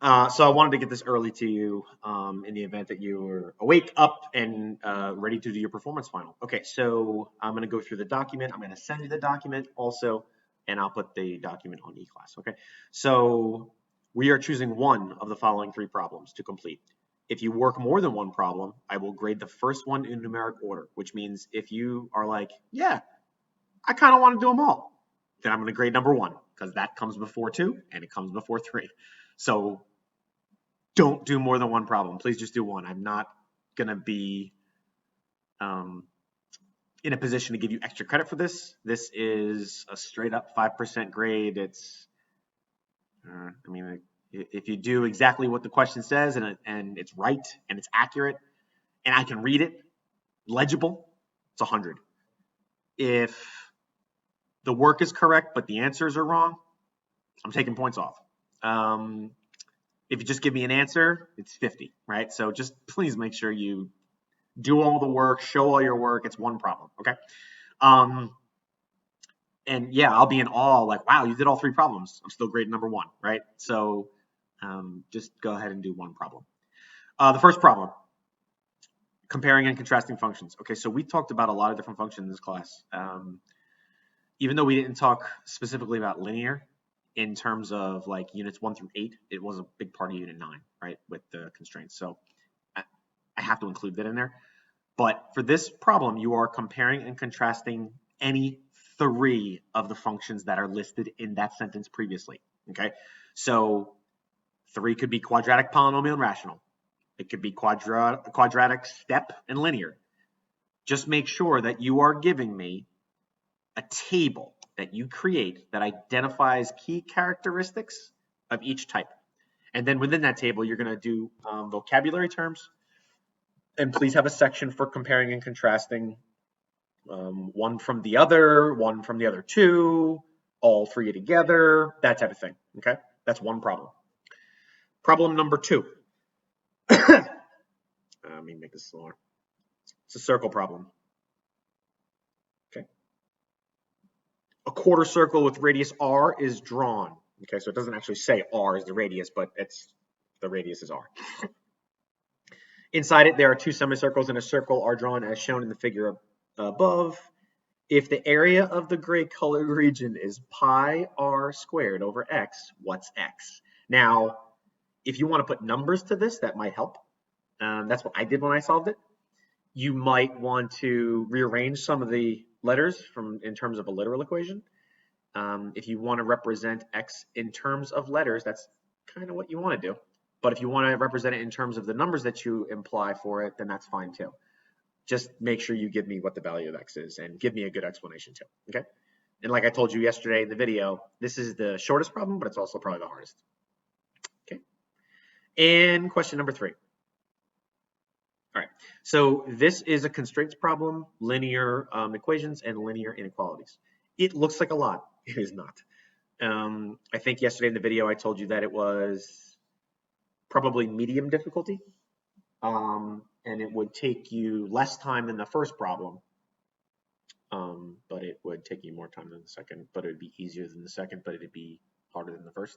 So I wanted to get this early to you in the event that you were awake, up, and ready to do your performance final. Okay, so I'm going to go through the document. I'm going to send you the document also, and I'll put the document on eClass. Okay, so we are choosing one of the following three problems to complete. If you work more than one problem, I will grade the first one in numeric order, which means if you are like, yeah, I kind of want to do them all, then I'm going to grade number one because that comes before two and it comes before three. So don't do more than one problem. Please just do one. I'm not going to be in a position to give you extra credit for this. This is a straight up 5% grade. It's, I mean, if you do exactly what the question says and it's right and it's accurate and I can read it, legible, it's 100. If the work is correct but the answers are wrong, I'm taking points off. If you just give me an answer, it's 50, right? So just please make sure you do all the work, show all your work. It's one problem, okay? And yeah, I'll be in awe, like, wow, you did all three problems. I'm still grading number one, right? So just go ahead and do one problem. The first problem, comparing and contrasting functions. Okay, so we talked about a lot of different functions in this class. Even though we didn't talk specifically about linear in terms of like units 1 through 8, it was a big part of unit 9, right, with the constraints. So I have to include that in there. But for this problem, you are comparing and contrasting any three of the functions that are listed in that sentence previously, okay? So 3 could be quadratic, polynomial, and rational. It could be quadratic, step, and linear. Just make sure that you are giving me a table that you create that identifies key characteristics of each type. And then within that table, you're going to do vocabulary terms. And please have a section for comparing and contrasting one from the other two, all three together, that type of thing. Okay, that's one problem. Problem number 2. Let me make this smaller. It's a circle problem. Okay. A quarter circle with radius r is drawn. Okay, so it doesn't actually say r is the radius, but the radius is r. Inside it, there are 2 semicircles and a circle are drawn as shown in the figure above. If the area of the gray colored region is pi r squared over x, what's x? Now, if you want to put numbers to this, that might help. That's what I did when I solved it. You might want to rearrange some of the letters in terms of a literal equation. If you want to represent x in terms of letters, that's kind of what you want to do. But if you want to represent it in terms of the numbers that you imply for it, then that's fine too. Just make sure you give me what the value of x is and give me a good explanation too, okay? And like I told you yesterday in the video, this is the shortest problem, but it's also probably the hardest. Okay. And question number 3. All right, so this is a constraints problem, linear equations and linear inequalities. It looks like a lot. It is not. I think yesterday in the video I told you that it was probably medium difficulty, and it would take you less time than the first problem, but it would take you more time than the second, but it would be easier than the second, but it'd be harder than the first.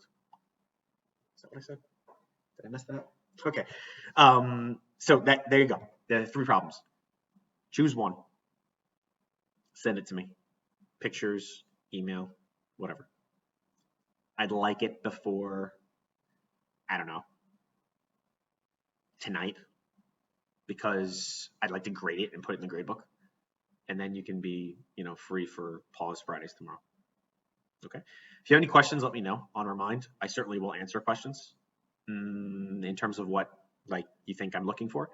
Is that what I said? Did I mess that up? Okay, so there you go. There are 3 problems. Choose one. Send it to me. Pictures, email, whatever. I'd like it before, I don't know, tonight, because I'd like to grade it and put it in the grade book. And then you can be, free for pause Fridays tomorrow. Okay. If you have any questions, let me know on Remind. I certainly will answer questions in terms of what you think I'm looking for.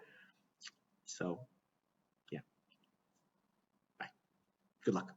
So, yeah. Bye. Good luck.